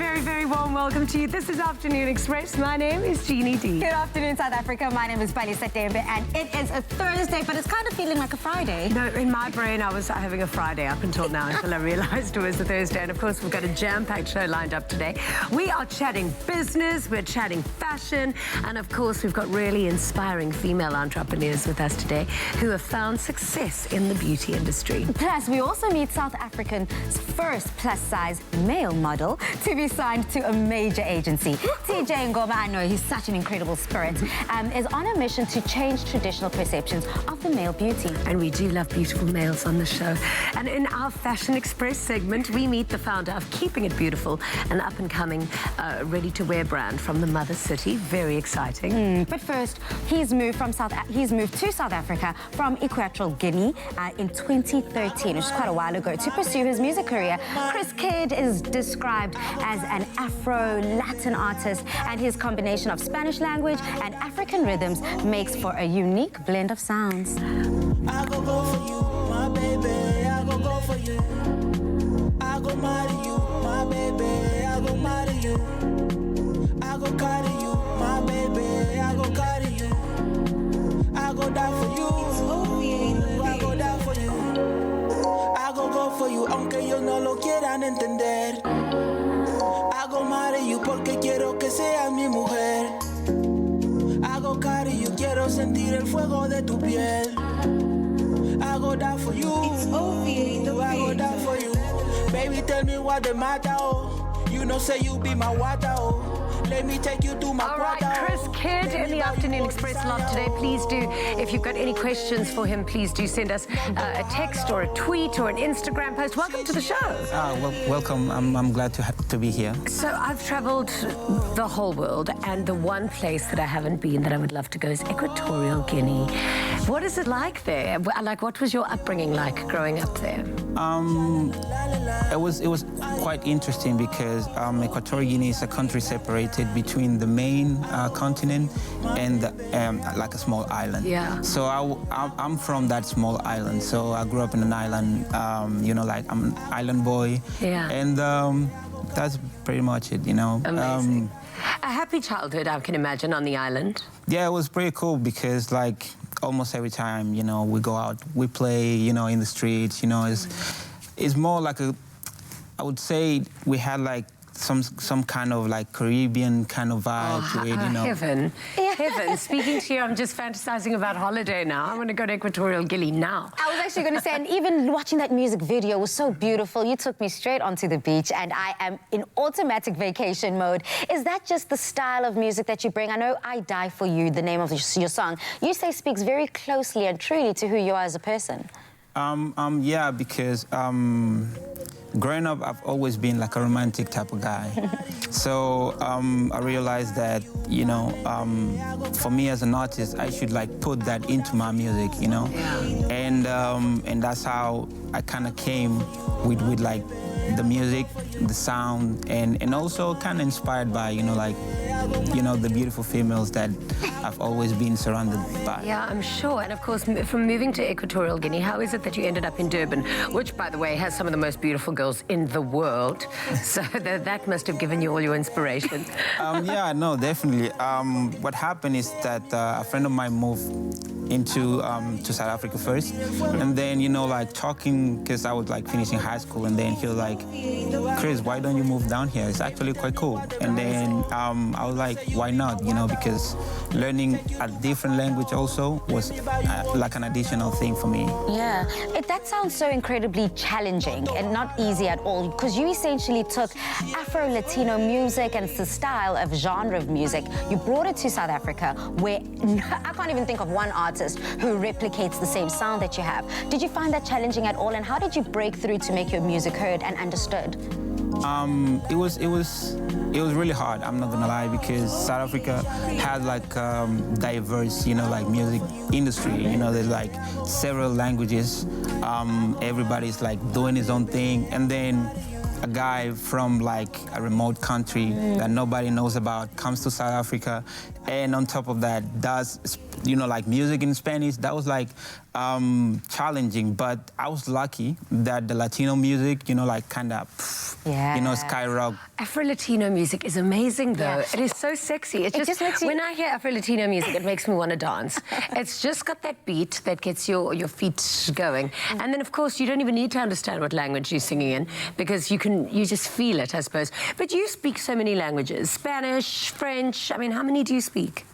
very, very warm welcome to you. This is Afternoon Express. My name is Jeannie D. Good afternoon, South Africa. My name is Bali Satembe, and it is a Thursday, but it's kind of feeling like a Friday. No, in my brain, I was having a Friday up until now, until I realized it was a Thursday. And of course, we've got a jam-packed show lined up today. We are chatting business, we're chatting fashion, and of course, we've got really inspiring female entrepreneurs with us today who have found success in the beauty industry. Plus, we also meet South Africa's first plus-size male model to be signed to a major agency. TJ Ngoma, I know he's such an incredible spirit, is on a mission to change traditional perceptions of the male beauty. And we do love beautiful males on the show. And in our Fashion Express segment, we meet the founder of Keeping It Beautiful, an up-and-coming ready-to-wear brand from the mother city. Very exciting. But first, he's moved to South Africa from Equatorial Guinea in 2013, which is quite a while ago, to pursue his music career. Kris Kid is described as an Afro-Latin artist, and his combination of Spanish language and African rhythms makes for a unique blend of sounds. I go for you, my baby. I go for you. I go marry you, my baby. I go marry you. I go carry you, my baby. I go carry you. I go die for you. I go die for you. I go for you, aunque ellos no lo quieran entender. Hago marry you porque quiero que seas mi mujer. Hago carry you, quiero sentir el fuego de tu piel. I go die for you. I go die for you. Baby, tell me what the matter, oh. You know, say you be my water, oh. Let me take you to my All right, Kris Kid in the Afternoon Express lot today. Please do, if you've got any questions for him, please do send us a text or a tweet or an Instagram post. Welcome to the show. Well, welcome. I'm glad to be here. So I've traveled the whole world, and the one place that I haven't been that I would love to go is Equatorial Guinea. What is it like there? Like, what was your upbringing like growing up there? It was quite interesting because Equatorial Guinea is a country separated between the main continent and like a small island. Yeah. So I'm from that small island. So I grew up in an island. You know, like I'm an island boy. Yeah. And that's pretty much it. You know. Amazing. A happy childhood, I can imagine, on the island. Yeah, it was pretty cool because like almost every time, you know, we go out, we play, you know, in the streets. You know, it's more like I would say we had like some kind of like Caribbean kind of vibe to it, you know. Heaven. Heaven. Speaking to you, I'm just fantasizing about holiday now. I want to go to Equatorial Guinea now. I was actually going to say, and even watching that music video was so beautiful. You took me straight onto the beach, and I am in automatic vacation mode. Is that just the style of music that you bring? I know I Die For You, the name of your song, you say speaks very closely and truly to who you are as a person. Yeah, because growing up, I've always been like a romantic type of guy. So I realized that, you know, for me as an artist, I should like put that into my music, you know. Yeah. And that's how I kind of came with like the music, the sound, and also kind of inspired by, you know, like, you know, the beautiful females that I've always been surrounded by. Yeah, I'm sure. And of course, from moving to Equatorial Guinea, how is it that you ended up in Durban, which, by the way, has some of the most beautiful girls in the world? So that must have given you all your inspiration. Yeah, no, definitely. What happened is that a friend of mine moved into to South Africa first, and then, you know, like talking, because I was like finishing high school, and then he was like, Kris, why don't you move down here? It's actually quite cool. And then I was like, why not? You know, because learning a different language also was like an additional thing for me. Yeah, that sounds so incredibly challenging and not easy at all, because you essentially took Afro-Latino music and the style of genre of music, you brought it to South Africa, where I can't even think of one artist who replicates the same sound that you have. Did you find that challenging at all, and how did you break through to make your music heard and understood? It was really hard, I'm not gonna lie, because South Africa had like diverse, you know, like music industry. You know, there's like several languages. Everybody's like doing his own thing, and then a guy from like a remote country that nobody knows about comes to South Africa, and on top of that does, you know, like music in Spanish. That was like challenging, but I was lucky that the Latino music, you know, like kind of, you know, skyrocket. Afro-Latino music is amazing, though. Yeah. It is so sexy. It just makes you... When I hear Afro-Latino music, it makes me want to dance. It's just got that beat that gets your feet going. And then, of course, you don't even need to understand what language you're singing in, because you just feel it, I suppose. But you speak so many languages. Spanish, French. I mean, how many do you speak?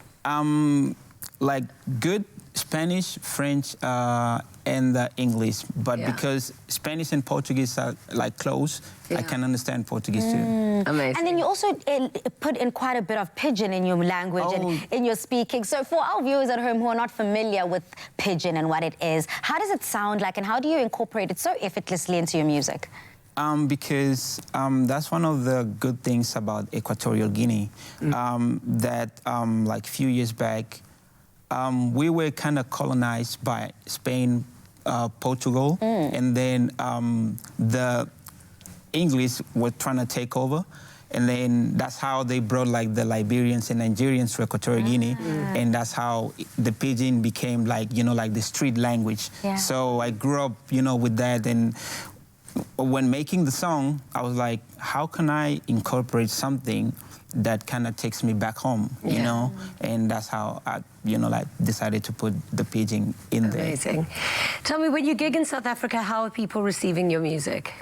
Like good Spanish, French, and English. But because Spanish and Portuguese are like close, I can understand Portuguese too. Amazing. And then you also put in quite a bit of pidgin in your language and in your speaking. So for our viewers at home who are not familiar with pidgin and what it is, how does it sound like and how do you incorporate it so effortlessly into your music? Because that's one of the good things about Equatorial Guinea, that like a few years back, we were kind of colonized by Spain, Portugal, and then the English were trying to take over. And then that's how they brought like the Liberians and Nigerians to Equatorial Guinea. And that's how the pidgin became like, you know, like the street language. So I grew up, you know, with that. And when making the song, I was like, how can I incorporate something that kind of takes me back home, you know? And that's how I, you know, like decided to put the pidgin in there. Amazing. Tell me, when you gig in South Africa, how are people receiving your music?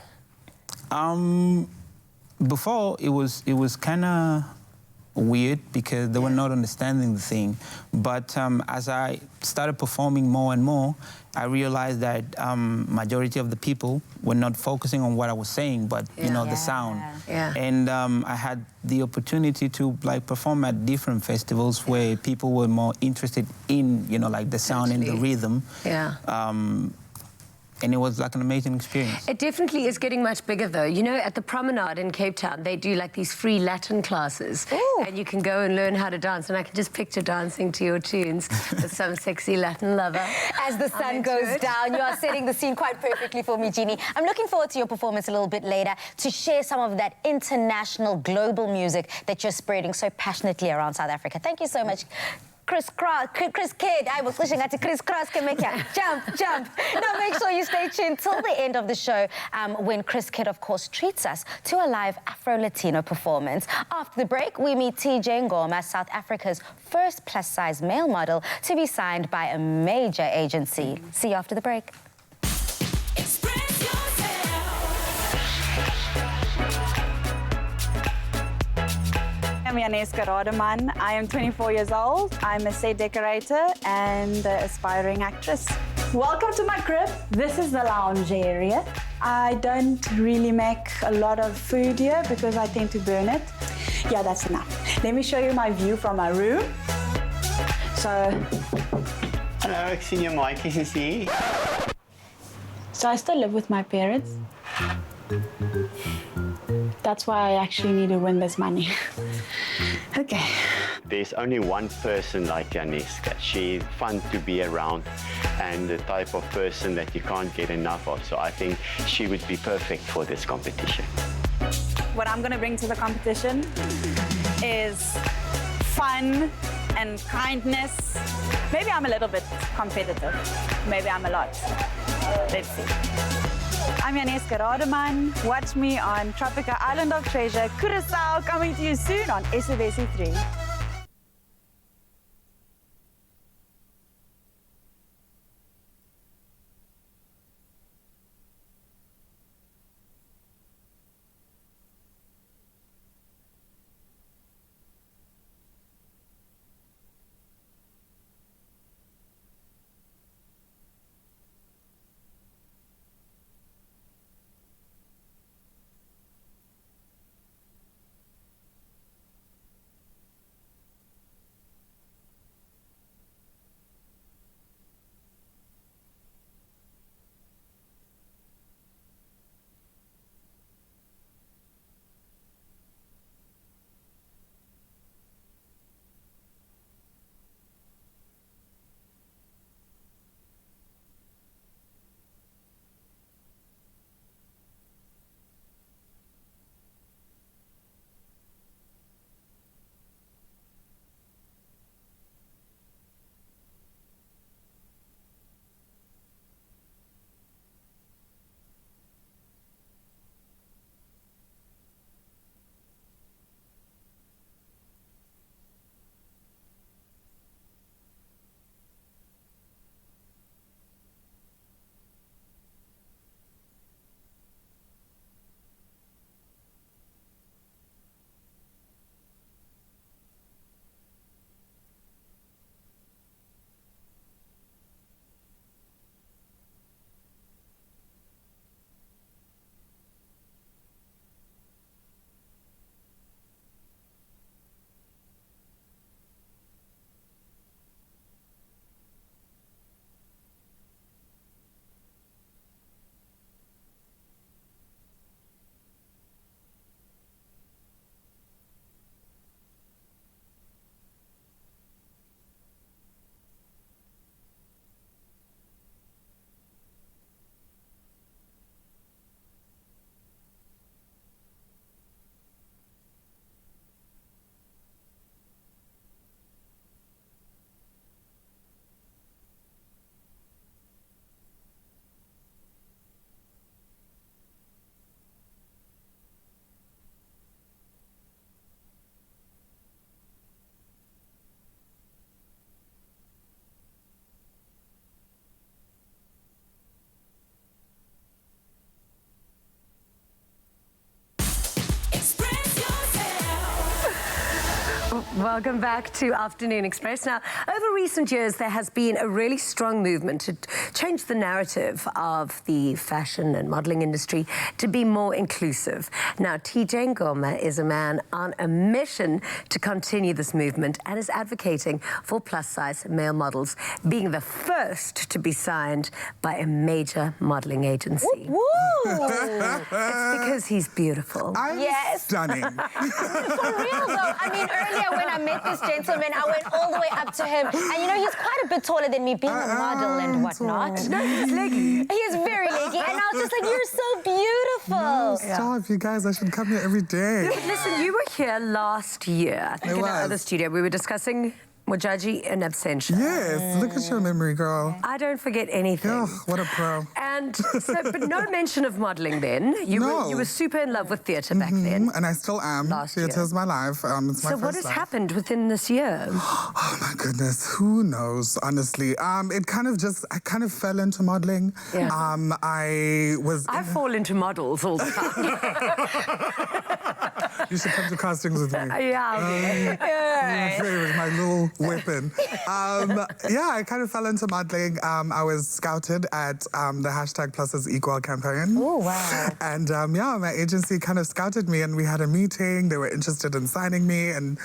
Before, it was kind of weird because they were not understanding the thing. But as I started performing more and more, I realized that majority of the people were not focusing on what I was saying, but you know, the sound. And I had the opportunity to like perform at different festivals where people were more interested in, you know, like the sound and the rhythm. And it was like an amazing experience. It definitely is getting much bigger, though. You know, at the Promenade in Cape Town, they do like these free Latin classes. And you can go and learn how to dance. And I can just picture dancing to your tunes with some sexy Latin lover. As the sun goes down, you are setting the scene quite perfectly for me, Jeannie. I'm looking forward to your performance a little bit later to share some of that international, global music that you're spreading so passionately around South Africa. Thank you so much. Kris Kid, I was wishing at Kris Cross can make ya jump. Now make sure you stay tuned till the end of the show when Kris Kid, of course, treats us to a live Afro-Latino performance. After the break, we meet TJ Ngoma, South Africa's first plus-size male model to be signed by a major agency. See you after the break. I'm Yaneska Rademan. I am 24 years old. I'm a set decorator and an aspiring actress. Welcome to my crib. This is the lounge area. I don't really make a lot of food here because I tend to burn it. Yeah, that's enough. Let me show you my view from my room. So, hello, ek sien jou maatjies is hier. So I still live with my parents. That's why I actually need to win this money. Okay. There's only one person like Yaneska. She's fun to be around and the type of person that you can't get enough of. So I think she would be perfect for this competition. What I'm going to bring to the competition is fun and kindness. Maybe I'm a little bit competitive. Maybe I'm a lot. Let's see. I'm Yaneska Rademan. Watch me on Tropica Island of Treasure, Curaçao, coming to you soon on SABC 3. Welcome back to Afternoon Express. Now, over recent years, there has been a really strong movement to change the narrative of the fashion and modeling industry to be more inclusive. Now, TJ Ngoma is a man on a mission to continue this movement and is advocating for plus-size male models, being the first to be signed by a major modeling agency. Woo! It's because he's beautiful. I'm stunning. For real, though. I mean, earlier when I met this gentleman, I went all the way up to him. And, you know, he's quite a bit taller than me, being a model and whatnot. No, he's leggy. He is very leggy. And I was just like, you're so beautiful. No, stop, you guys. I should come here every day. But listen, you were here last year, I think, in our other studio. We were discussing Mojaji in absentia. Yes, look at your memory, girl. I don't forget anything. Oh, what a pro. And so, but no mention of modelling then. You were super in love with theatre back then. And I still am. Last Theatre's my life. It's my So what has happened within this year? Oh my goodness, who knows, honestly. I kind of fell into modeling. Yeah. I fall into models all the time. You should come to castings with me. Yeah. With my little weapon. I kind of fell into modeling. I was scouted at the #+is_equal campaign. Oh, wow. And my agency kind of scouted me and we had a meeting. They were interested in signing me and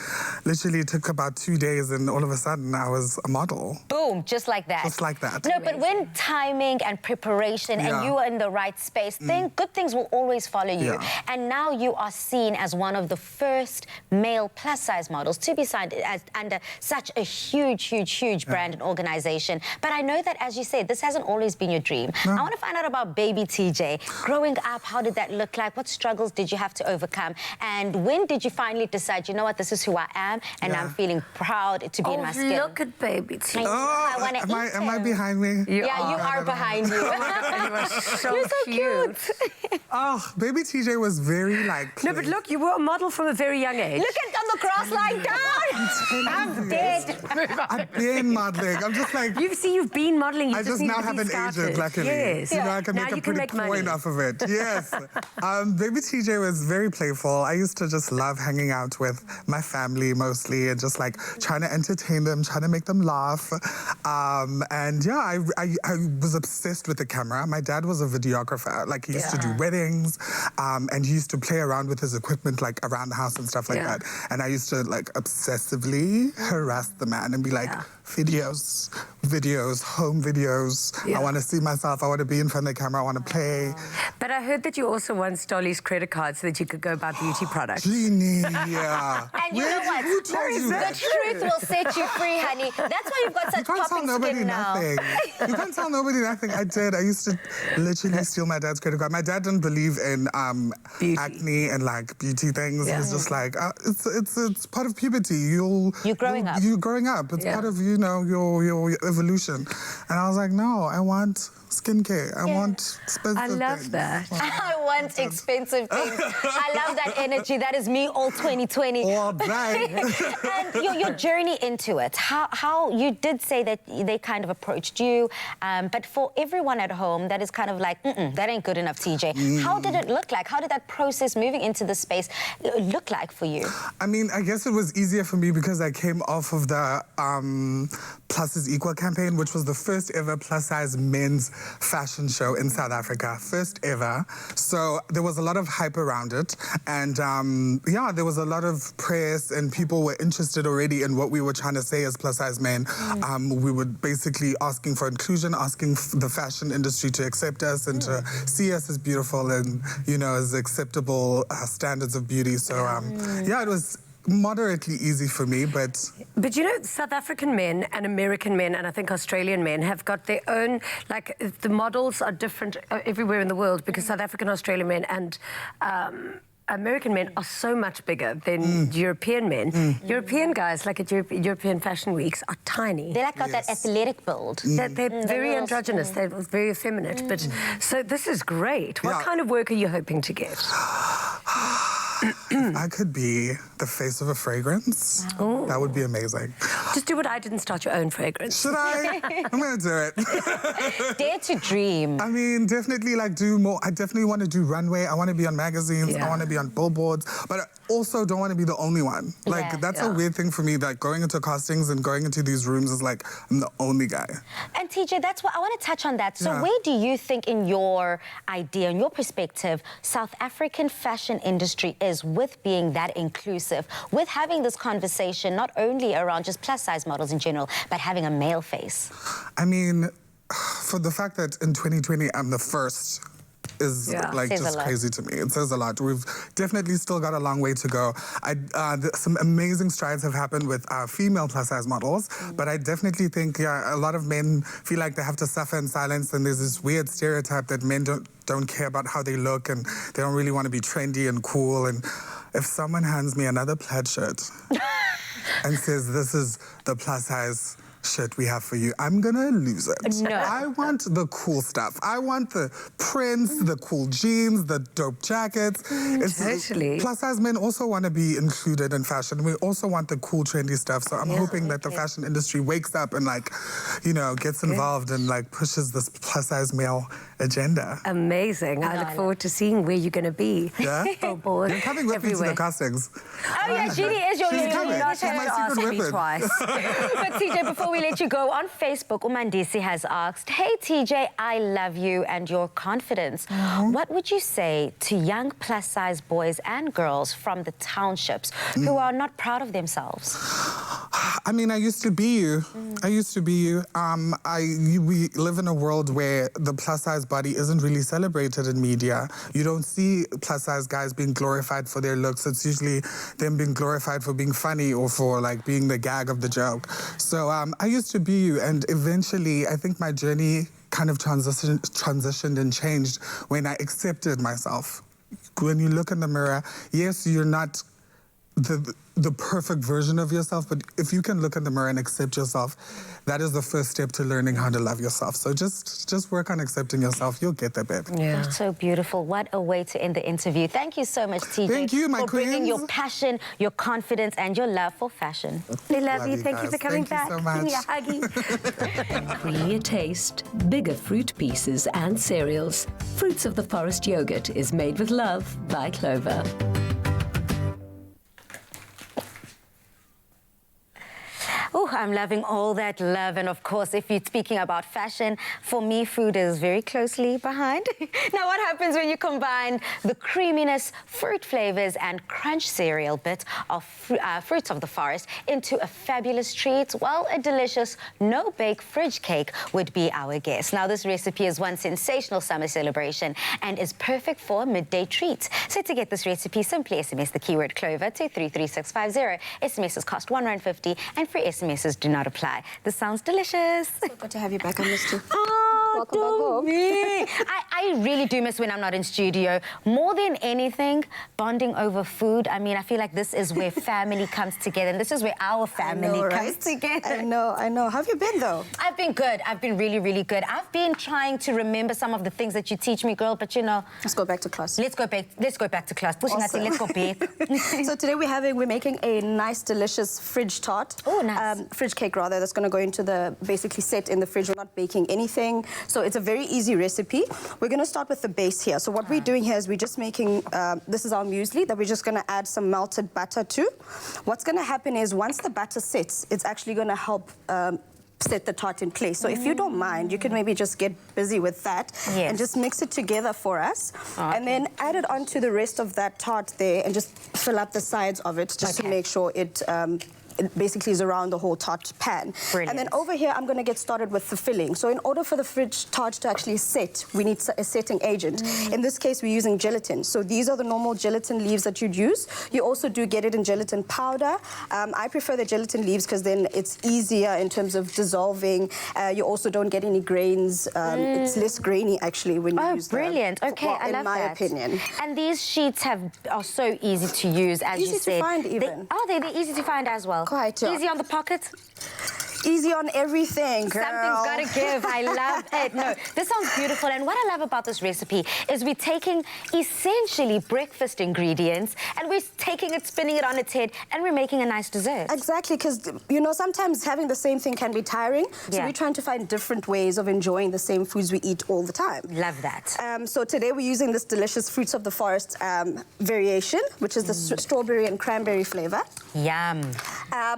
literally it took about 2 days and all of a sudden I was a model. Boom, just like that. Just like that. No, but when timing and preparation and you are in the right space, good things will always follow you. Yeah. And now you are seen as one of the first male plus-size models to be signed under such a huge brand and organization. But I know that, as you said, this hasn't always been your dream. No. I want to find out about baby TJ. Growing up, how did that look like? What struggles did you have to overcome? And when did you finally decide, you know what, this is who I am and I'm feeling proud to be in my skin? Look at baby TJ. I want to eat am I him. behind me? You are behind you. You are so You're so cute. Oh, baby TJ was very like... No, but look, you were a model from a very young age. Look at on the cross lying down. I'm dead. I've been modeling. I'm just like... You've been modeling. You I just need now to have be an scouted. agent, luckily. Yes. You know, I can Now make a you can pretty make point money. off of it. Yes. Baby TJ was very playful. I used to just love hanging out with my family mostly and just like trying to entertain them, trying to make them laugh. I was obsessed with the camera. My dad was a videographer. Like he used to do weddings and he used to play around with his equipment like around the house and stuff like that. And I used to like obsessively harass the man and be like, videos, home videos. I want to see myself. I want to be in front of the camera. I want to play. But I heard that you also won Stolly's credit card so that you could go buy beauty products. Genie, yeah. And you know what? Who told you that? The truth will set you free, honey. That's why you've got such You can't tell popping nobody skin now. nothing. You can't tell nobody nothing. I did. I used to literally steal my dad's credit card. My dad didn't believe in acne and like beauty things. He was just like, it's part of puberty. You're growing up. It's part of your evolution. And I was like, no, I want skincare. I want expensive I love things. that. I want expensive things. I love that energy. That is me all 2020. All right. And your journey into it, how you did say that they kind of approached you, but for everyone at home that is kind of like, that ain't good enough, TJ. How did it look like? How did that process moving into the space look like for you? I mean, I guess it was easier for me because I came off of the +is_equal campaign, which was the first ever plus-size men's fashion show in South Africa, first ever. So there was a lot of hype around it. And there was a lot of press and people were interested already in what we were trying to say as plus-size men. We were basically asking for inclusion, asking the fashion industry to accept us and to see us as beautiful and, as acceptable standards of beauty. So, it was moderately easy for me, but South African men and American men and I think Australian men have got their own, like the models are different everywhere in the world because South African, Australian men and American men are so much bigger than European men. European guys, like at European Fashion Weeks, are tiny. They got that athletic build. They're very androgynous, they're very effeminate. But so this is great. What kind of work are you hoping to get? If I could be the face of a fragrance, that would be amazing. Just do what I did and start your own fragrance. Should I? I'm gonna do it. Dare to dream. I mean, definitely like do more. I definitely want to do runway. I want to be on magazines. I want to be on billboards, but I also don't want to be the only one. Like that's a weird thing for me. Like going into castings and going into these rooms is like I'm the only guy. And TJ, that's what I want to touch on that. So where do you think, in your idea, in your perspective, South African fashion industry is with being that inclusive, with having this conversation not only around just plus size models in general, but having a male face? I mean, for the fact that in 2020 I'm the first is like just crazy to me. It says a lot. We've definitely still got a long way to go. Some amazing strides have happened with female plus size models, but I definitely think a lot of men feel like they have to suffer in silence, and there's this weird stereotype that men don't care about how they look and they don't really want to be trendy and cool. And if someone hands me another plaid shirt and says this is the plus size shit we have for you, I'm gonna lose it. No. I want the cool stuff. I want the prints, the cool jeans, the dope jackets. Totally. Plus size men also want to be included in fashion. We also want the cool, trendy stuff. So I'm hoping that the fashion industry wakes up and like, you know, gets involved and like pushes this plus size male agenda. Amazing. I look forward to seeing where you're going to be. Yeah? Billboard, You're coming with me to the everywhere. castings. Oh yeah, Judy is your She's coming. leader. She's my Ask secret me weapon. twice. But TJ, before we let you go, on Facebook, Umandisi has asked, hey TJ, I love you and your confidence. What would you say to young plus size boys and girls from the townships who are not proud of themselves? I mean, I used to be you. I used to be you. We live in a world where the plus-size body isn't really celebrated in media. You don't see plus-size guys being glorified for their looks. It's usually them being glorified for being funny or for, like, being the gag of the joke. So I used to be you, and eventually, I think my journey kind of transitioned and changed when I accepted myself. When you look in the mirror, yes, you're not the perfect version of yourself, but if you can look in the mirror and accept yourself, that is the first step to learning how to love yourself. So just work on accepting yourself. You'll get there, babe. Yeah. That's so beautiful. What a way to end the interview. Thank you so much, TJ. Thank you, my for bringing queens. your passion, your confidence, and your love for fashion. We love you. you Thank you guys. for coming Thank you back. so much. Yeah, huggy. Creamier taste, bigger fruit pieces and cereals. Fruits of the Forest yogurt is made with love by Clover. Oh, I'm loving all that love. And of course, if you're speaking about fashion, for me, food is very closely behind. Now, what happens when you combine the creaminess, fruit flavors, and crunch cereal bit of fruits of the forest into a fabulous treat? Well, a delicious no-bake fridge cake would be our guess. Now, this recipe is one sensational summer celebration and is perfect for a midday treat. So to get this recipe, simply SMS the keyword Clover to 33650. SMSs cost R1.50 and free SMSs do not apply. This sounds delicious. So good to have you back. I missed you. Oh, Welcome back home. me. I really do miss when I'm not in studio. More than anything, bonding over food. I mean, I feel like this is where family comes together, and this is where our family comes together. I know. How have you been, though? I've been good. I've been really, really good. I've been trying to remember some of the things that you teach me, girl, but you know... Let's go back to class. Let's go back to class. Awesome. Let's go back. So today we're making a nice, delicious fridge tart. Oh, nice. Fridge cake, rather, that's going to go into basically set in the fridge. We're not baking anything. So it's a very easy recipe. We're going to start with the base here. So what we're doing here is we're just making, this is our muesli that we're just going to add some melted butter to. What's going to happen is once the butter sets, it's actually going to help set the tart in place. So if you don't mind, you can maybe just get busy with that and just mix it together for us. And then add it onto the rest of that tart there and just fill up the sides of it just to make sure it basically is around the whole tart pan. Brilliant. And then over here, I'm going to get started with the filling. So in order for the fridge tart to actually set, we need a setting agent. In this case, we're using gelatin. So these are the normal gelatin leaves that you'd use. You also do get it in gelatin powder. I prefer the gelatin leaves because then it's easier in terms of dissolving. You also don't get any grains. It's less grainy, actually, when you use brilliant. Okay, I love that. in my opinion. And these sheets are so easy to use, as you said. Easy to find, even. They're easy to find as well. Quite, yeah. Easy on the pocket? Easy on everything, girl. Something's got to give. I love it. No, this sounds beautiful. And what I love about this recipe is we're taking essentially breakfast ingredients and we're taking it, spinning it on its head, and we're making a nice dessert. Exactly, because, you know, sometimes having the same thing can be tiring. So we're trying to find different ways of enjoying the same foods we eat all the time. Love that. So today we're using this delicious fruits of the forest variation, which is the strawberry and cranberry flavor. Yum.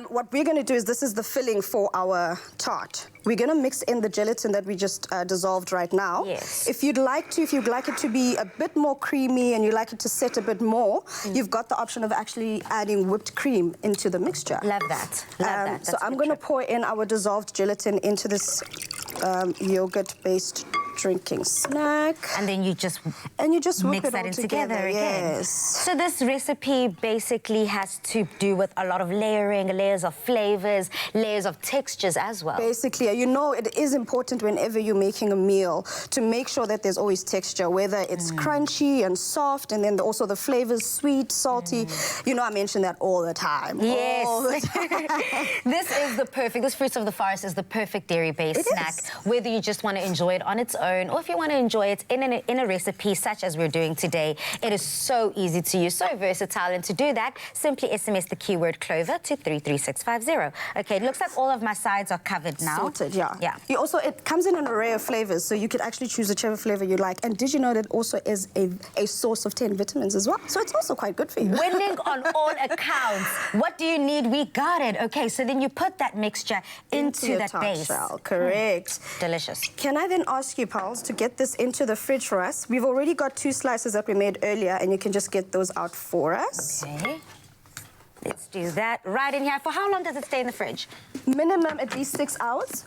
What we're going to do is, this is the filling for our tart. We're going to mix in the gelatin that we just dissolved right now. Yes. If you'd like it to be a bit more creamy and you'd like it to set a bit more, you've got the option of actually adding whipped cream into the mixture. Love that. Love that. So I'm going to pour in our dissolved gelatin into this yogurt-based drinking snack. And then you just whip mix it that all in together again. Yes. So this recipe basically has to do with a lot of layering, layers of flavors, layers of textures as well. Basically, you know, it is important whenever you're making a meal to make sure that there's always texture, whether it's crunchy and soft, and then also the flavors, sweet, salty. You know, I mention that all the time. Yes. All the time. This Fruits of the Forest is the perfect dairy-based snack, whether you just want to enjoy it on its own or if you want to enjoy it in a recipe such as we're doing today. It is so easy to use, so versatile, and to do that, simply SMS the keyword Clover to 33650. Okay, it looks like all of my sides are covered now. Sorted, yeah. It comes in an array of flavors, so you could actually choose whichever flavor you like. And did you know that it also is a source of 10 vitamins as well? So it's also quite good for you. Winning on all accounts. What do you need? We got it. Okay, so then you put that mixture into that base. Shell. Correct. Delicious. Can I then ask you, pals, to get this into the fridge for us? We've already got 2 slices that we made earlier, and you can just get those out for us. Okay. Let's do that right in here. For how long does it stay in the fridge? Minimum at least 6 hours.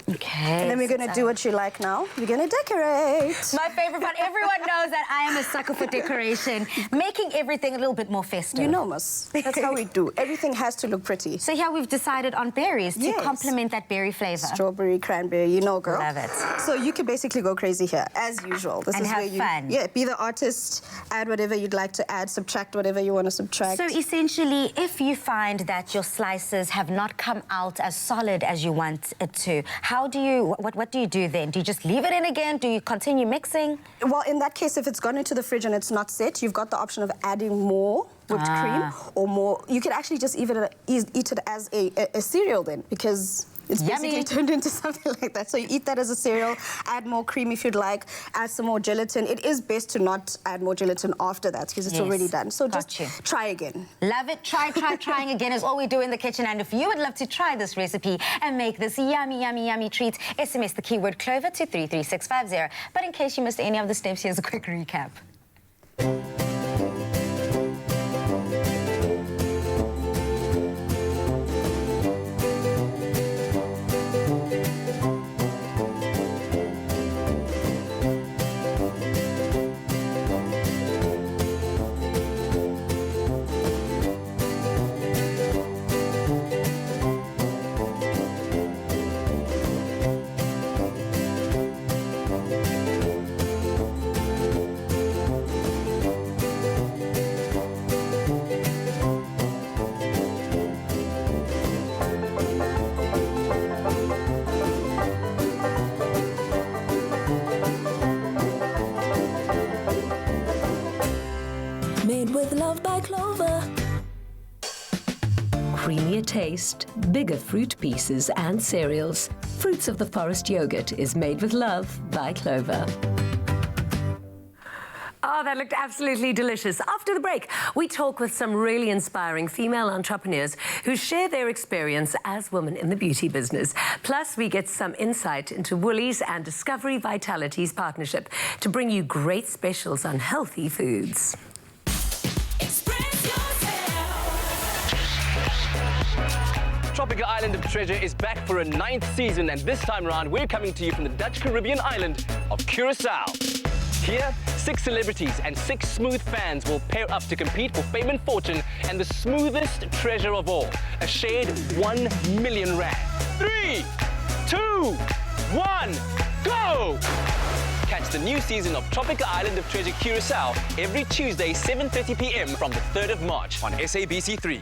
Okay. And then we're going to do what you like now. We're going to decorate. My favorite part. Everyone knows that I am a sucker for decoration, making everything a little bit more festive. You know us. That's how we do. Everything has to look pretty. So here we've decided on berries to complement that berry flavor. Strawberry, cranberry, you know, girl. Love it. So you can basically go crazy here, as usual. This and is have where you, fun. Yeah, be the artist, add whatever you'd like to add, subtract whatever you want to subtract. So essentially, if you find that your slices have not come out as solid as you want it to, how do you, what do you do then? Do you just leave it in again? Do you continue mixing? Well, in that case, if it's gone into the fridge and it's not set, you've got the option of adding more whipped cream or more. You could actually just eat it as a cereal then, because it's basically turned into something like that. So you eat that as a cereal, add more cream if you'd like, add some more gelatin. It is best to not add more gelatin after that because it's already done. So just try again. Love it. Trying again is all we do in the kitchen. And if you would love to try this recipe and make this yummy, yummy, yummy treat, SMS the keyword Clover to 33650. But in case you missed any of the steps, here's a quick recap. Made with love by Clover. Creamier taste, bigger fruit pieces and cereals. Fruits of the Forest yogurt is made with love by Clover. Oh, that looked absolutely delicious. After the break, we talk with some really inspiring female entrepreneurs who share their experience as women in the beauty business. Plus, we get some insight into Woolies and Discovery Vitality's partnership to bring you great specials on healthy foods. Tropical Island of Treasure is back for a 9th season, and this time around we're coming to you from the Dutch Caribbean island of Curacao. Here, 6 celebrities and 6 smooth fans will pair up to compete for fame and fortune and the smoothest treasure of all, a shared 1 million rand. 3, 2, 1, go! Catch the new season of Tropical Island of Treasure Curacao every Tuesday, 7:30 p.m. from the 3rd of March on SABC3.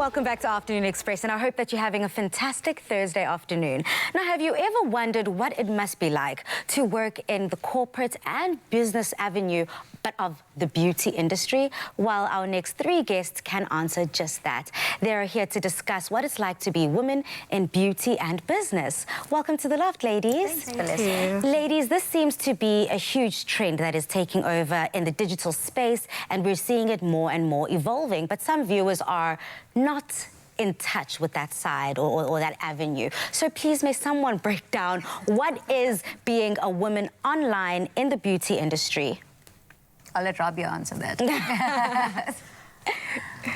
welcome back to Afternoon Express, and I hope that you're having a fantastic Thursday afternoon. Now, have you ever wondered what it must be like to work in the corporate and business avenue, but of the beauty industry? Well, our next three guests can answer just that. They're here to discuss what it's like to be women in beauty and business. Welcome to the loft, ladies. Thank you. Ladies, this seems to be a huge trend that is taking over in the digital space, and we're seeing it more and more evolving. But some viewers are not in touch with that side or that avenue. So please, may someone break down what is being a woman online in the beauty industry? I'll let Rabia answer that.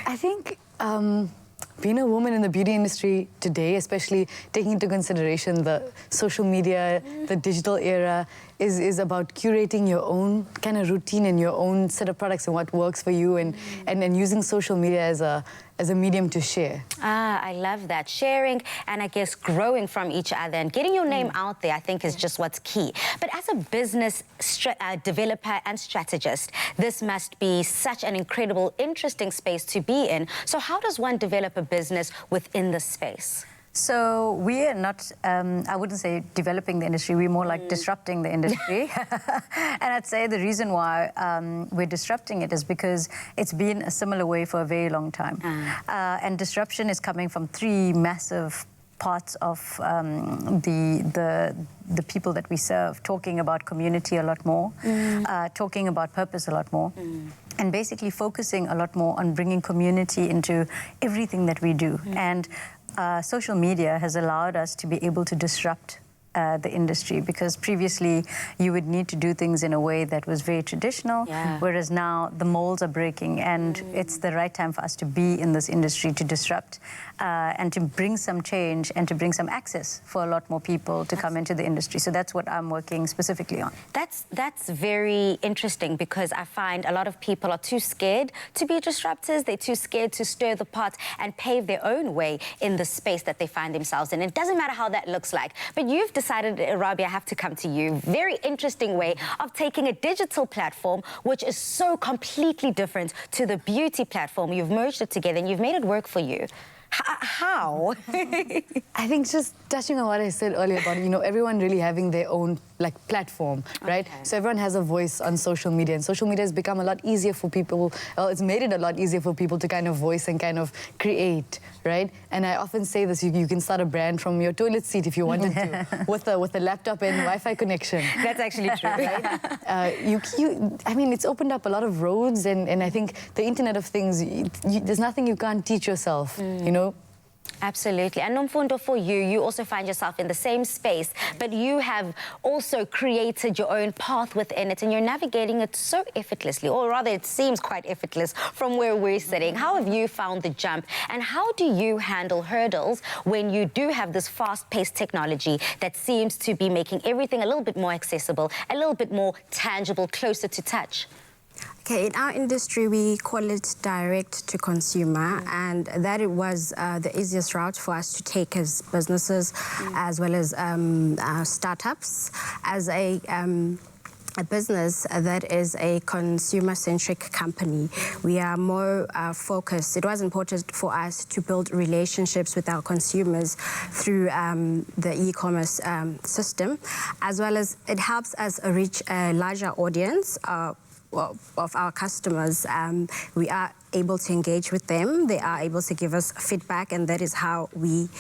I think being a woman in the beauty industry today, especially taking into consideration the social media, the digital era, is about curating your own kind of routine and your own set of products and what works for you, and using social media as a medium to share. Ah, I love that. Sharing and I guess growing from each other and getting your name out there, I think, is just what's key. But as a business developer and strategist, this must be such an incredible, interesting space to be in. So how does one develop a business within this space? So we are not, I wouldn't say developing the industry, we're more like disrupting the industry. And I'd say the reason why we're disrupting it is because it's been a similar way for a very long time. And disruption is coming from three massive parts of the people that we serve, talking about community a lot more, talking about purpose a lot more, and basically focusing a lot more on bringing community into everything that we do. And social media has allowed us to be able to disrupt the industry, because previously you would need to do things in a way that was very traditional, whereas now the molds are breaking, and it's the right time for us to be in this industry to disrupt and to bring some change and to bring some access for a lot more people to come into the industry. So that's what I'm working specifically on. That's very interesting, because I find a lot of people are too scared to be disruptors. They're too scared to stir the pot and pave their own way in the space that they find themselves in. It doesn't matter how that looks like. But you've decided, Rabia, I have to come to you. Very interesting way of taking a digital platform, which is so completely different to the beauty platform. You've merged it together and you've made it work for you. How? I think just touching on what I said earlier about, everyone really having their own platform, right? Okay. So everyone has a voice on social media, and social media has become a lot easier for people. Well, it's made it a lot easier for people to kind of voice and kind of create, right? And I often say this: you can start a brand from your toilet seat if you wanted to, with a laptop and Wi-Fi connection. That's actually true, right? I mean, it's opened up a lot of roads, and I think the Internet of Things, there's nothing you can't teach yourself, Absolutely. And Nomfundo, for you, you also find yourself in the same space, but you have also created your own path within it, and you're navigating it so effortlessly, or rather it seems quite effortless from where we're sitting. How have you found the jump, and how do you handle hurdles when you do have this fast-paced technology that seems to be making everything a little bit more accessible, a little bit more tangible, closer to touch? Okay, in our industry, we call it direct to consumer, and that it was the easiest route for us to take as businesses, as well as startups. As a business that is a consumer-centric company, we are more focused. It was important for us to build relationships with our consumers through the e-commerce system, as well as it helps us reach a larger audience of our customers. We are able to engage with them. They are able to give us feedback, and that is how we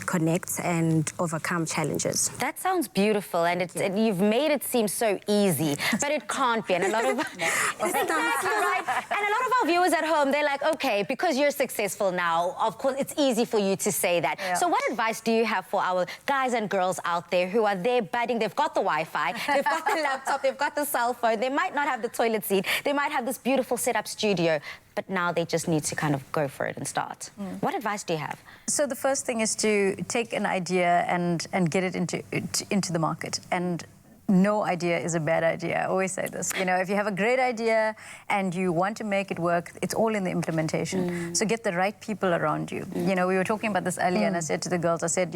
connect and overcome challenges. That sounds beautiful, and you've made it seem so easy, but it can't be. And a lot of exactly right. And a lot of our viewers at home, they're like, okay, because you're successful now, of course, it's easy for you to say that. Yeah. So what advice do you have for our guys and girls out there who are there budding? They've got the Wi-Fi, they've got the laptop, they've got the cell phone, they might not have the toilet seat, they might have this beautiful set-up studio, but now they just need to kind of go for it and start. What advice do you have? So the first thing is to take an idea and get it into the market. And no idea is a bad idea. I always say this. If you have a great idea and you want to make it work, it's all in the implementation. So get the right people around you. We were talking about this earlier, and I said to the girls, I said,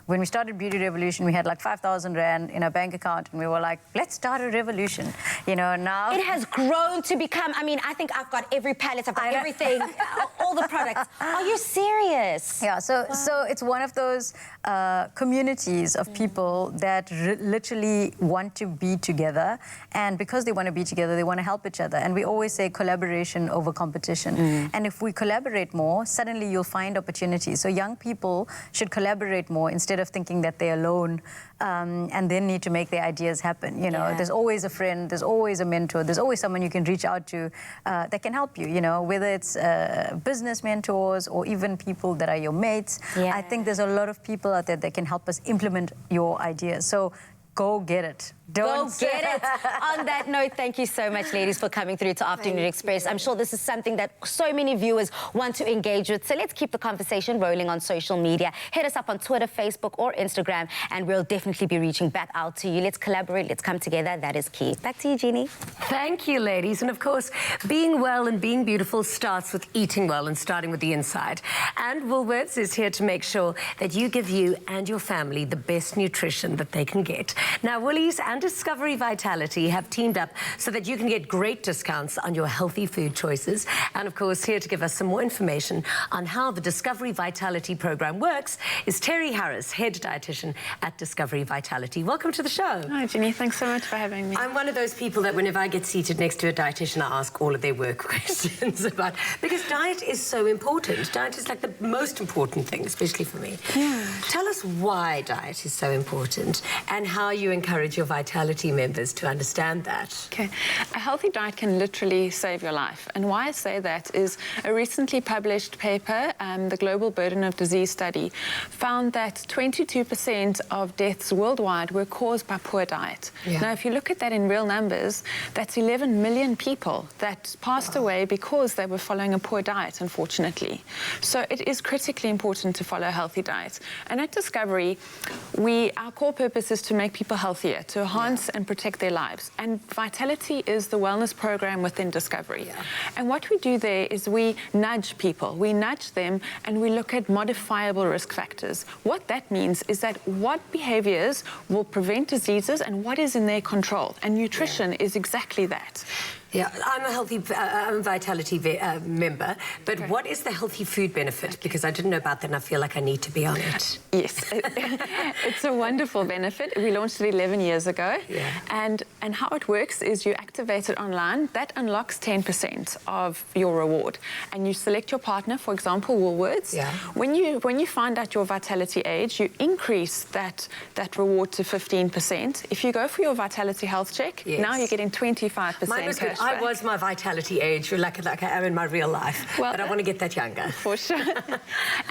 when we started Beauty Revolution, we had like 5,000 Rand in our bank account, and we were like, let's start a revolution. Now... It has grown to become, I mean, I think I've got every palette, I've got everything, all all the products. Are you serious? Yeah, so it's one of those communities of people that literally want to be together, and because they want to be together, they want to help each other. And we always say collaboration over competition. And if we collaborate more, suddenly you'll find opportunities. So young people should collaborate more instead of thinking that they're alone and then need to make their ideas happen. You know, there's always a friend, there's always a mentor, there's always someone you can reach out to that can help you, you know, whether it's business mentors or even people that are your mates. I think there's a lot of people out there that can help us implement your ideas. So go get it. Go get it. On that note, thank you so much, ladies, for coming through to Afternoon Express. I'm sure this is something that so many viewers want to engage with. So let's keep the conversation rolling on social media. Hit us up on Twitter, Facebook, or Instagram, and we'll definitely be reaching back out to you. Let's collaborate. Let's come together. That is key. Back to you, Jeannie. Thank you, ladies. And of course, being well and being beautiful starts with eating well and starting with the inside. And Woolworths is here to make sure that you give you and your family the best nutrition that they can get. Now, Woolies and Discovery Vitality have teamed up so that you can get great discounts on your healthy food choices. And of course, here to give us some more information on how the Discovery Vitality program works is Terry Harris, head dietitian at Discovery Vitality. Welcome to the show. Hi, Ginny. Thanks so much for having me. I'm one of those people that whenever I get seated next to a dietitian, I ask all of their work questions about, because diet is so important. Diet is like the most important thing, especially for me. Yeah. Tell us why diet is so important and how you encourage your Vitality members to understand that. Okay. A healthy diet can literally save your life. And why I say that is a recently published paper, the Global Burden of Disease study, found that 22% of deaths worldwide were caused by poor diet. Now, if you look at that in real numbers, that's 11 million people that passed away because they were following a poor diet, unfortunately. So it is critically important to follow a healthy diet. And at Discovery, our core purpose is to make people healthier, to enhance and protect their lives. And Vitality is the wellness program within Discovery. And what we do there is we nudge people. We nudge them and we look at modifiable risk factors. What that means is that what behaviors will prevent diseases and what is in their control. And nutrition is exactly that. Yeah, I'm a Vitality member, but what is the healthy food benefit? Because I didn't know about that and I feel like I need to be on it. Yes, it's a wonderful benefit. We launched it 11 years ago. And how it works is you activate it online. That unlocks 10% of your reward. And you select your partner, for example, Woolworths. When you find out your Vitality age, you increase that reward to 15%. If you go for your Vitality health check, now you're getting 25% cash. I was my Vitality age, like I am in my real life, but I want to get that younger. For sure.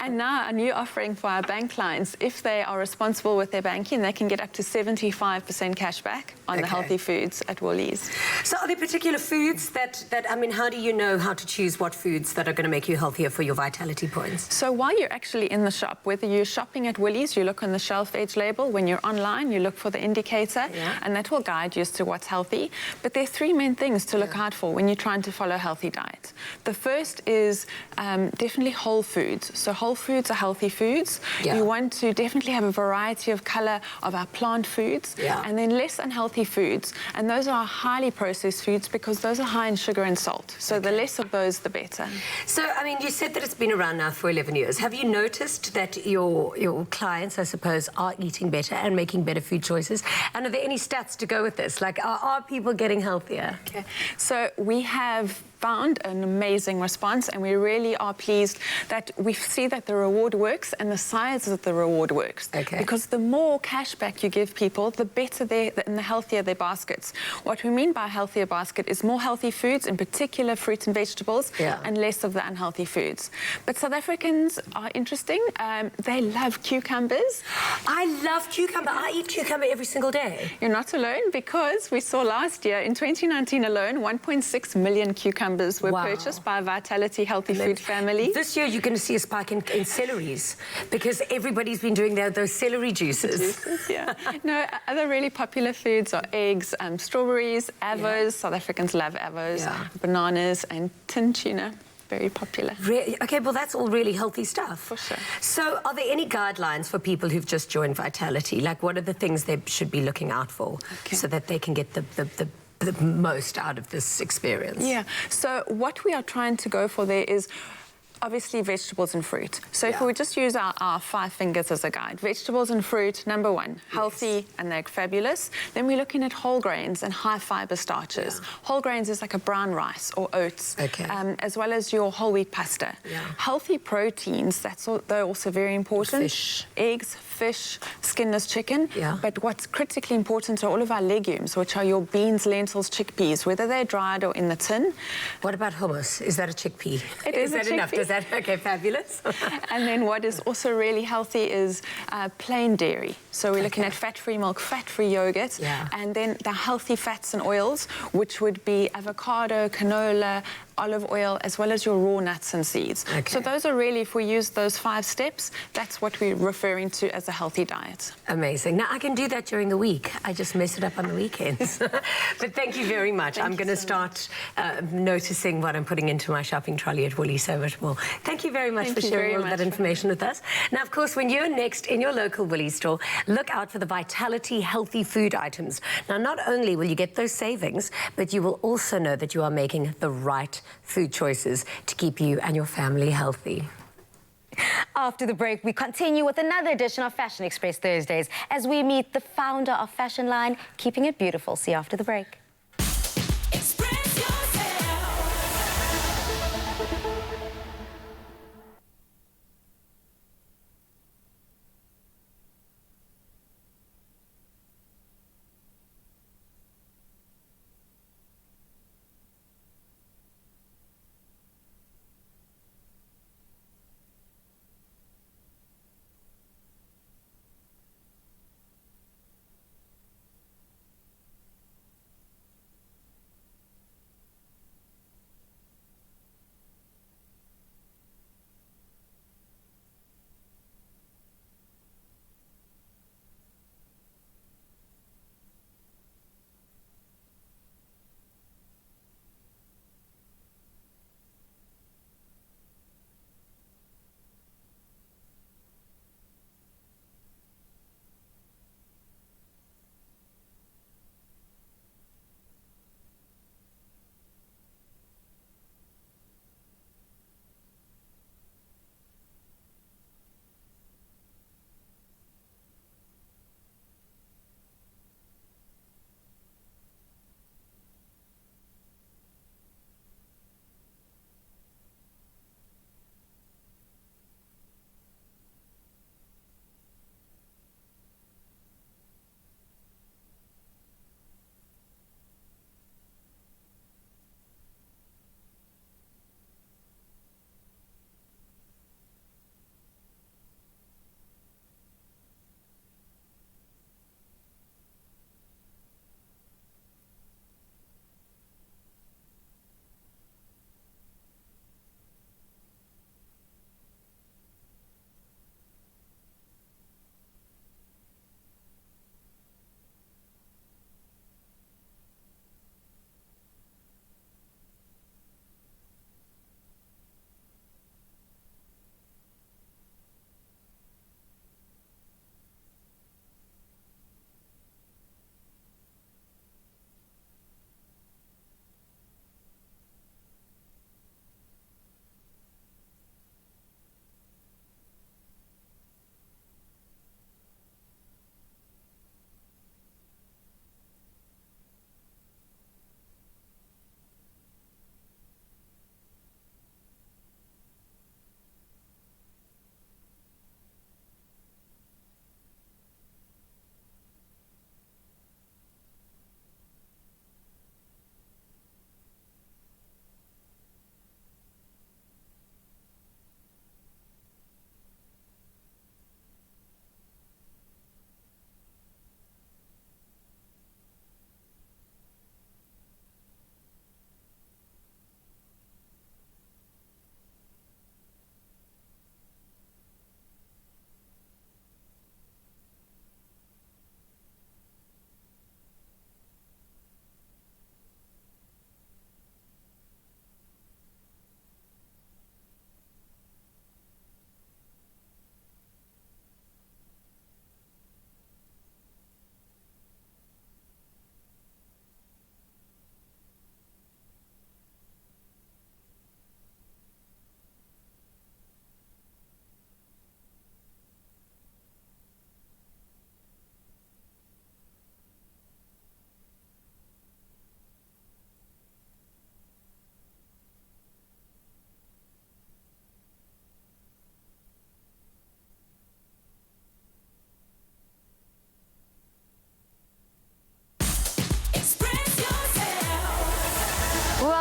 And now a new offering for our bank clients, if they are responsible with their banking, they can get up to 75% cash back on the healthy foods at Woolies. So are there particular foods that, I mean, how do you know how to choose what foods that are going to make you healthier for your Vitality points? So while you're actually in the shop, whether you're shopping at Woolies, you look on the shelf edge label. When you're online, you look for the indicator, and that will guide you as to what's healthy. But there are three main things to look out for when you're trying to follow a healthy diet. The first is definitely whole foods. So whole foods are healthy foods. You want to definitely have a variety of colour of our plant foods, and then less unhealthy foods. And those are highly processed foods because those are high in sugar and salt. So the less of those, the better. So, I mean, you said that it's been around now for 11 years. Have you noticed that your clients, I suppose, are eating better and making better food choices? And are there any stats to go with this? Like, are people getting healthier? Okay. So we have found an amazing response, and we really are pleased that we see that the reward works and the size of the reward works. Because the more cash back you give people, the better and the healthier their baskets. What we mean by a healthier basket is more healthy foods, in particular fruits and vegetables, and less of the unhealthy foods. But South Africans are interesting. They love cucumbers. I love cucumber. I eat cucumber every single day. You're not alone, because we saw last year, in 2019 alone, 1.6 million cucumbers were purchased by a Vitality healthy food family. This year you're going to see a spike in celeries because everybody's been doing those celery juices. No, other really popular foods are eggs, strawberries, avos. South Africans love avos, bananas, and tin tuna. Very popular. Okay, well, that's all really healthy stuff. For sure. So are there any guidelines for people who've just joined Vitality? Like, what are the things they should be looking out for so that they can get the most out of this experience? Yeah, so what we are trying to go for there is obviously vegetables and fruit. So if we just use our 5 fingers as a guide, vegetables and fruit, number 1, healthy and they're fabulous. Then we're looking at whole grains and high fiber starches. Whole grains is like a brown rice or oats, as well as your whole wheat pasta. Healthy proteins, they're also very important. Fish. Eggs, fish, skinless chicken. But what's critically important are all of our legumes, which are your beans, lentils, chickpeas, whether they're dried or in the tin. What about hummus? Is that a chickpea? It is that a enough? chickpea. Does that? Okay, fabulous. And then what is also really healthy is plain dairy. So we're looking at fat-free milk, fat-free yogurt, and then the healthy fats and oils, which would be avocado, canola, olive oil, as well as your raw nuts and seeds. So those are really, if we use those 5 steps, that's what we're referring to as a healthy diet. Amazing. Now, I can do that during the week. I just mess it up on the weekends. But thank you very much. I'm going to start noticing what I'm putting into my shopping trolley at Woolies so much more. Thank you very much for sharing all that information with us. Now, of course, when you're next in your local Woolies store, look out for the Vitality healthy food items. Now, not only will you get those savings, but you will also know that you are making the right food choices to keep you and your family healthy. After the break, we continue with another edition of Fashion Express Thursdays as we meet the founder of Fashion Line, Keeping It Beautiful. See you after the break.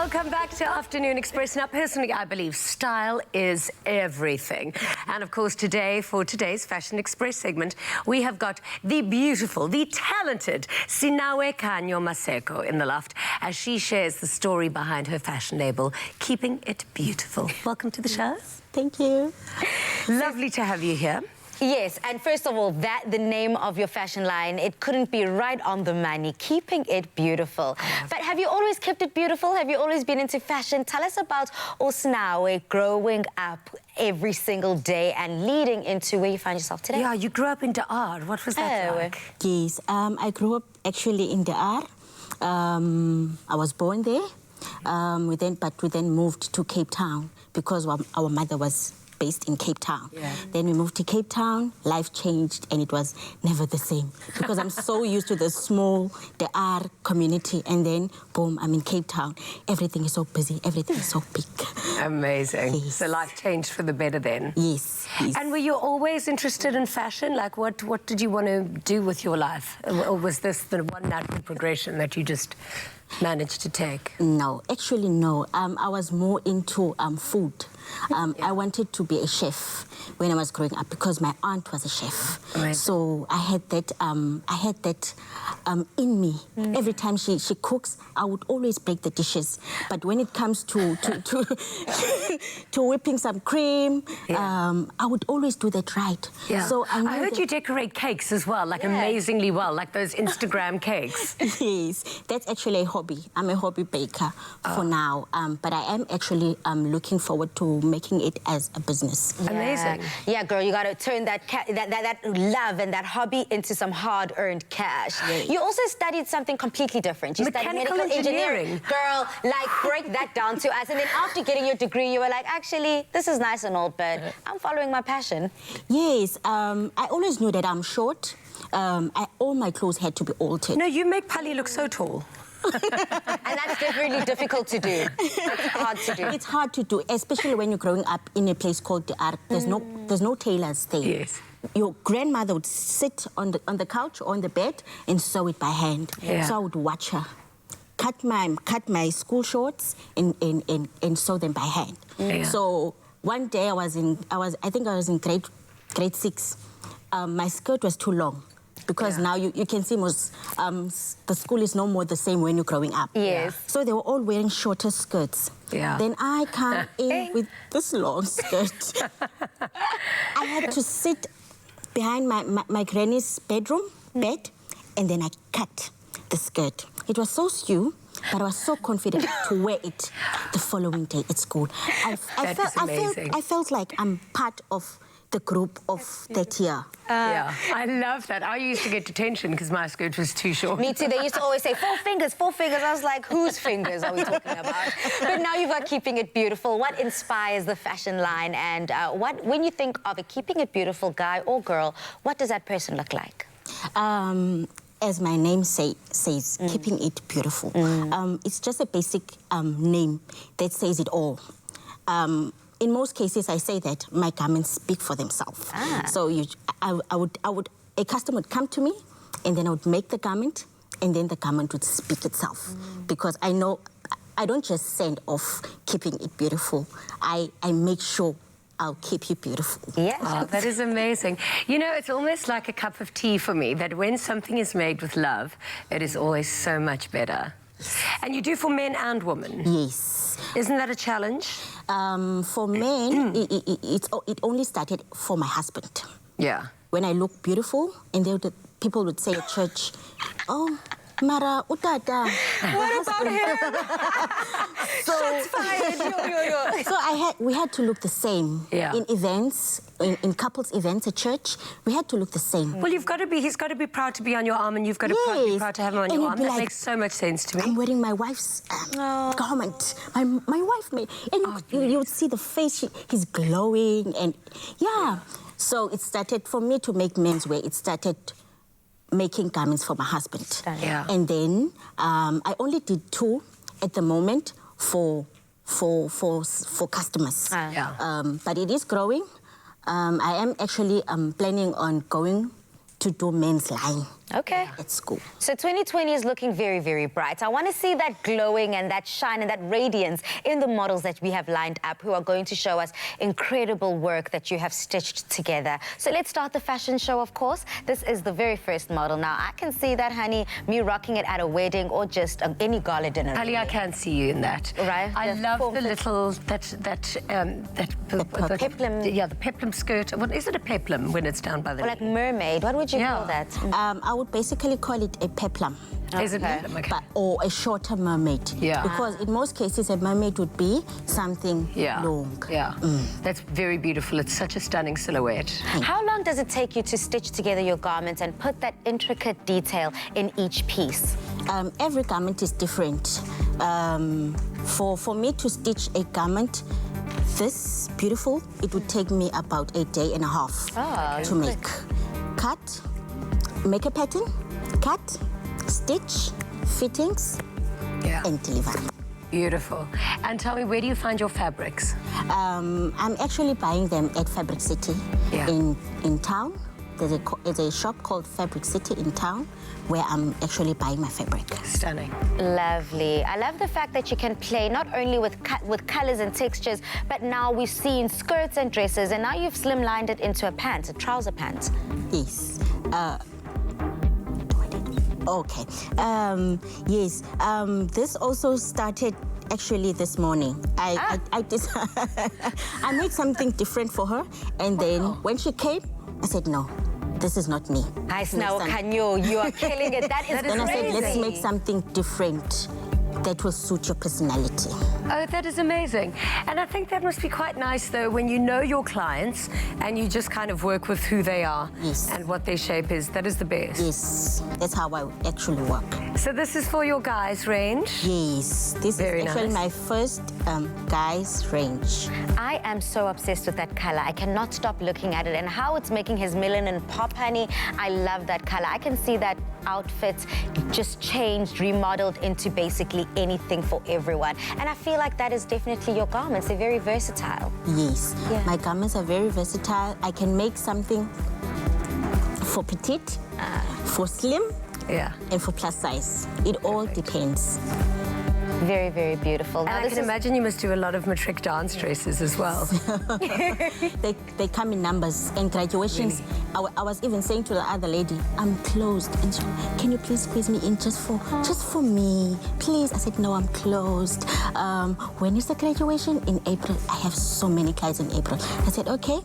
Welcome back to Afternoon Express. Now, personally, I believe style is everything. And of course, today, for today's Fashion Express segment, we have got the beautiful, the talented Sinawe Kanyo Maseko in the loft as she shares the story behind her fashion label, Keeping It Beautiful. Welcome to the show. Thank you. Lovely to have you here. Yes, and first of all, the name of your fashion line, it couldn't be right on the money, Keeping It Beautiful. But have you always kept it beautiful? Have you always been into fashion? Tell us about Osinawe growing up every single day and leading into where you find yourself today. Yeah, you grew up in Daar. What was that like? Yes, I grew up actually in Daar. I was born there. We then moved to Cape Town because our mother was based in Cape Town. Yeah. Then we moved to Cape Town, life changed, and it was never the same because I'm so used to the small, the R community, and then, boom, I'm in Cape Town. Everything is so busy, everything is so big. Amazing. Yes. So life changed for the better then? Yes, yes. And were you always interested in fashion? Like, what did you want to do with your life? Or was this the one natural progression that you just managed to take? No, actually no. I was more into food. I wanted to be a chef when I was growing up because my aunt was a chef. Amazing. So I had that in me. Every time she cooks, I would always break the dishes. But when it comes to whipping some cream, I would always do that right. Yeah. So I heard you decorate cakes as well, like amazingly well, like those Instagram cakes. Yes, that's actually a hobby. I'm a hobby baker for now, but I am actually looking forward to making it as a business. Amazing. Yeah, girl, you got to turn that love and that hobby into some hard-earned cash. Yes. You also studied something completely different. You studied medical engineering. Girl, like, break that down to us. And then after getting your degree, you were like, actually, this is nice and all, but I'm following my passion. Yes, I always knew that I'm short. All my clothes had to be altered. No, you make Pali look so tall. And that's really difficult to do. It's hard to do. It's hard to do, especially when you're growing up in a place called the Ark. There's no tailors there. Yes. Your grandmother would sit on the couch or on the bed and sew it by hand. Yeah. So I would watch her cut my school shorts and sew them by hand. Yeah. So one day I think I was in grade 6. My skirt was too long. Because now you can see the school is no more the same when you're growing up. Yes. So they were all wearing shorter skirts. Yeah. Then I come in with this long skirt. I had to sit behind my granny's bedroom bed, and then I cut the skirt. It was so skew, but I was so confident to wear it the following day at school. I felt like I'm part of the group of that year. Yeah, I love that. I used to get detention because my skirt was too short. Me too. They used to always say, 4 fingers, 4 fingers. I was like, whose fingers are we talking about? But now you've got Keeping It Beautiful. What inspires the fashion line? And when you think of a Keeping It Beautiful guy or girl, what does that person look like? As my name says, Keeping It Beautiful. It's just a basic name that says it all. In most cases, I say that my garments speak for themselves. So a customer would come to me, and then I would make the garment, and then the garment would speak itself. Because I know I don't just send off Keeping It Beautiful. I make sure I'll keep you beautiful. Yes. Oh, that is amazing. You know, it's almost like a cup of tea for me, that when something is made with love, it is always so much better. And you do for men and women? Yes. Isn't that a challenge? For men, it only started for my husband. Yeah. When I look beautiful, and people would say at church, oh, Mara, utata. What about him? Shots fired. So we had to look the same. Yeah. In events, in couples events at church, we had to look the same. Well, he's got to be proud to be on your arm, and you've got to be proud to have him on your arm. That makes so much sense to me. I'm wearing my wife's garment. My wife made, and you would see the face. He's glowing, and yeah. So it started for me to make menswear. It started making garments for my husband. Yeah. And then I only did 2 at the moment for customers. But it is growing. I am actually planning on going to do men's line. Okay. at school. So 2020 is looking very, very bright. I want to see that glowing and that shine and that radiance in the models that we have lined up who are going to show us incredible work that you have stitched together. So let's start the fashion show, of course. This is the very first model. Now, I can see that, honey, me rocking it at a wedding or just any gala dinner. Ali, I can see you in that. Right. I love the little, peplum. Yeah, the peplum skirt. What is it, a peplum when it's down by the Or like mermaid. What would you call that? I would basically call it a peplum. Is it peplum? Okay. Or a shorter mermaid. Yeah. Because in most cases, a mermaid would be something long. Yeah. That's very beautiful. It's such a stunning silhouette. How long does it take you to stitch together your garments and put that intricate detail in each piece? Every garment is different. For me to stitch a garment this beautiful, it would take me about a day and a half to make. Cut, make a pattern, cut, stitch, fittings, and deliver. Beautiful. And tell me, where do you find your fabrics? I'm actually buying them at Fabric City in town. There's a shop called Fabric City in town where I'm actually buying my fabric. Stunning. Lovely. I love the fact that you can play not only with colors and textures, but now we've seen skirts and dresses, and now you've slimlined it into a pant, a trouser pant. Yes. Okay. Yes. This also started actually this morning. I made something different for her, and then when she came, I said no. This is not me. Nice now, Kanyo. You are killing it. That is Then crazy. I said, let's make something different that will suit your personality. Oh, that is amazing. And I think that must be quite nice, though, when you know your clients and you just kind of work with who they are and what their shape is. That is the best. Yes, that's how I actually work. So this is for your guys' range? Yes, this is actually my first guys' range. I am so obsessed with that color. I cannot stop looking at it and how it's making his melanin pop, honey. I love that color. I can see that outfit just changed, remodeled into basically anything for everyone. And I feel like that is definitely your garments. They're very versatile. Yes, my garments are very versatile. I can make something for petite, for slim, and for plus size. It all depends. Very, very beautiful. And now, I can imagine you must do a lot of matric dance dresses as well. They come in numbers. And graduations, I was even saying to the other lady, I'm closed. And she, can you please squeeze me in just for me, please? I said, no, I'm closed. When is the graduation? In April. I have so many guys in April. I said, okay,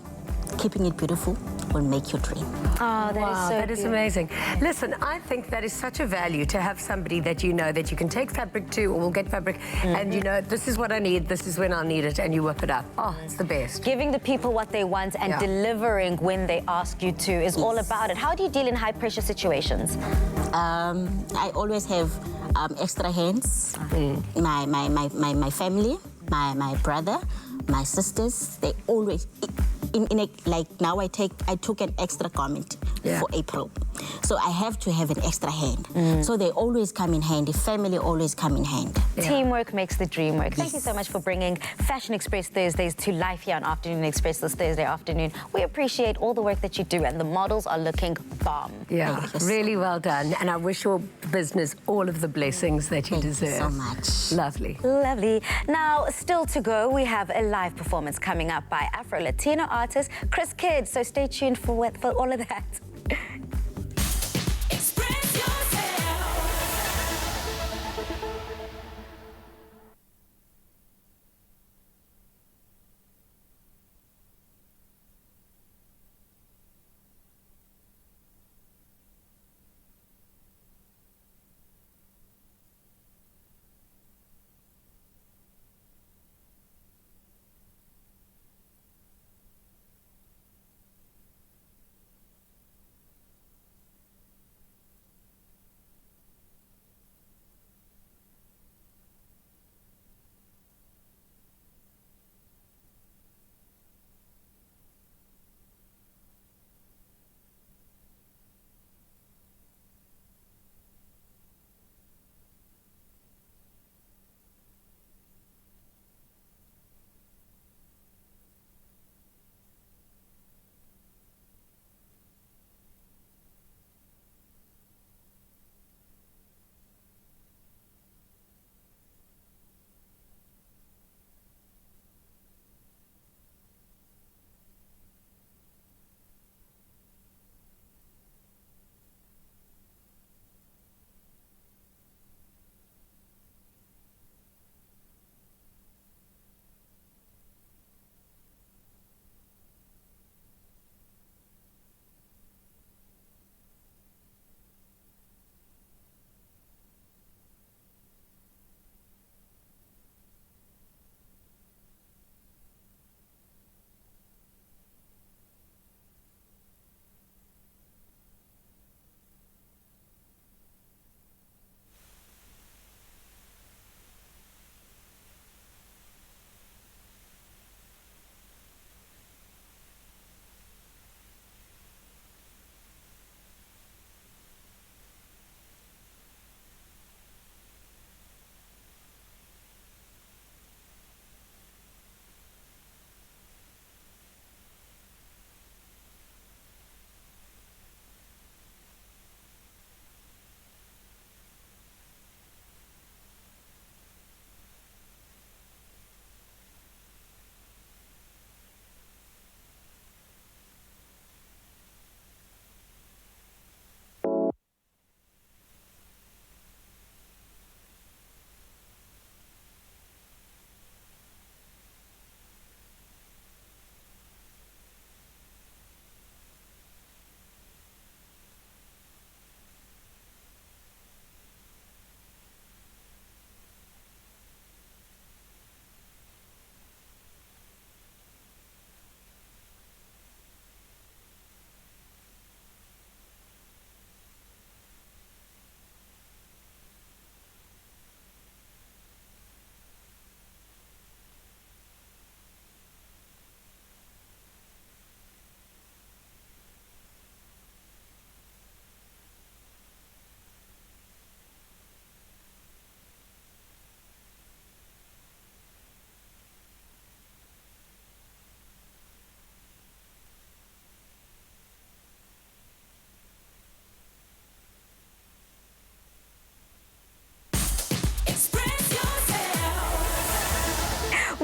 keeping it beautiful will make your dream. Oh, that is amazing. Listen, I think that is such a value to have somebody that you know that you can take fabric to, or we'll get fabric, and you know, this is what I need, this is when I'll need it, and you whip it up. Oh, it's the best. Giving the people what they want and delivering when they ask you to is all about it. How do you deal in high-pressure situations? I always have extra hands. My family, my brother, my sisters, they always... like now I took an extra garment for April. So I have to have an extra hand. So they always come in handy. Family always come in hand. Teamwork makes the dream work. Thank you so much for bringing Fashion Express Thursdays to life here on Afternoon Express this Thursday afternoon. We appreciate all the work that you do, and the models are looking bomb. Yeah, really well done. And I wish your business all of the blessings that you deserve. Thank you so much. Lovely. Lovely. Now, still to go, we have a live performance coming up by Afro-Latino artist Kris Kid. So stay tuned for all of that.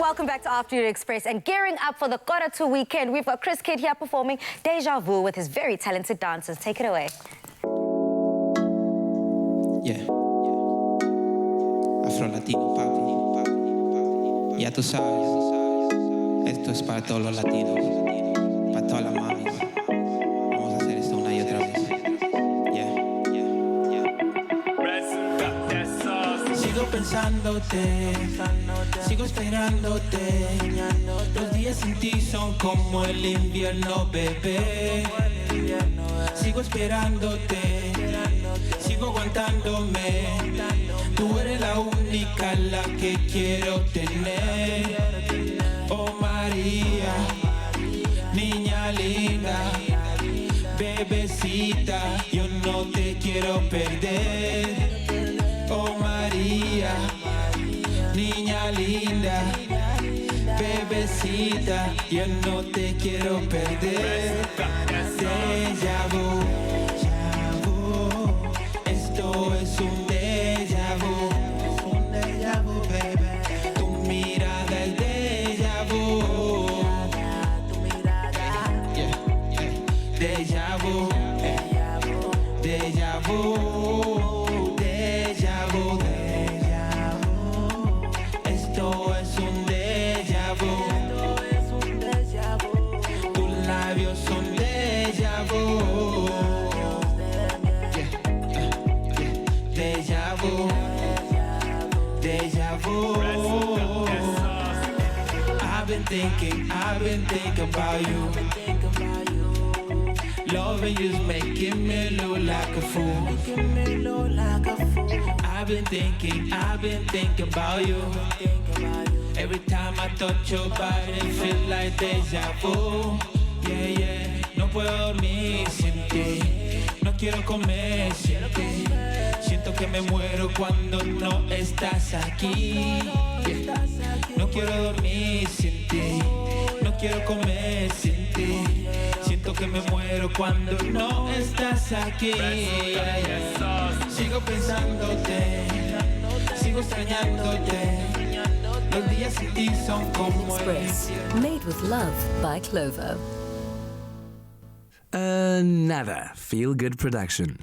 welcome back to Afternoon Express. And gearing up for the Kora 2 weekend, we've got Kris Kid here performing Deja Vu with his very talented dancers. Take it away. Yeah. Afro-Latino, papi. Ya tú sabes, esto es para todos los latinos, para todas las mamis. Vamos a hacer esto una y otra vez. Sigo pensándote, sigo esperándote. Los días sin ti son como el invierno, bebé. Sigo esperándote, sigo aguantándome. Tú eres la única, la que quiero tener. Oh María, niña linda, bebecita, yo no te quiero perder. Oh María, niña linda, bebecita, yo no te quiero perder. Deja vu, esto es un déjà vu, baby. Tu mirada es déjà vu, déjà vu, déjà vu. I've been thinking about you. Loving you's making me look like a fool. I've been thinking about you. Every time I touch your body, feel like deja vu. Yeah, yeah. No puedo dormir sin ti. No quiero comer sin ti. Siento que me muero cuando no estás aquí. Yeah. No quiero dormir sin ti. No quiero comer sin ti. Siento que me muero cuando no estás aquí. Sigo pensándote, sigo extrañándote. Los días sin ti son como Express, made with love by Clover. Another feel-good production.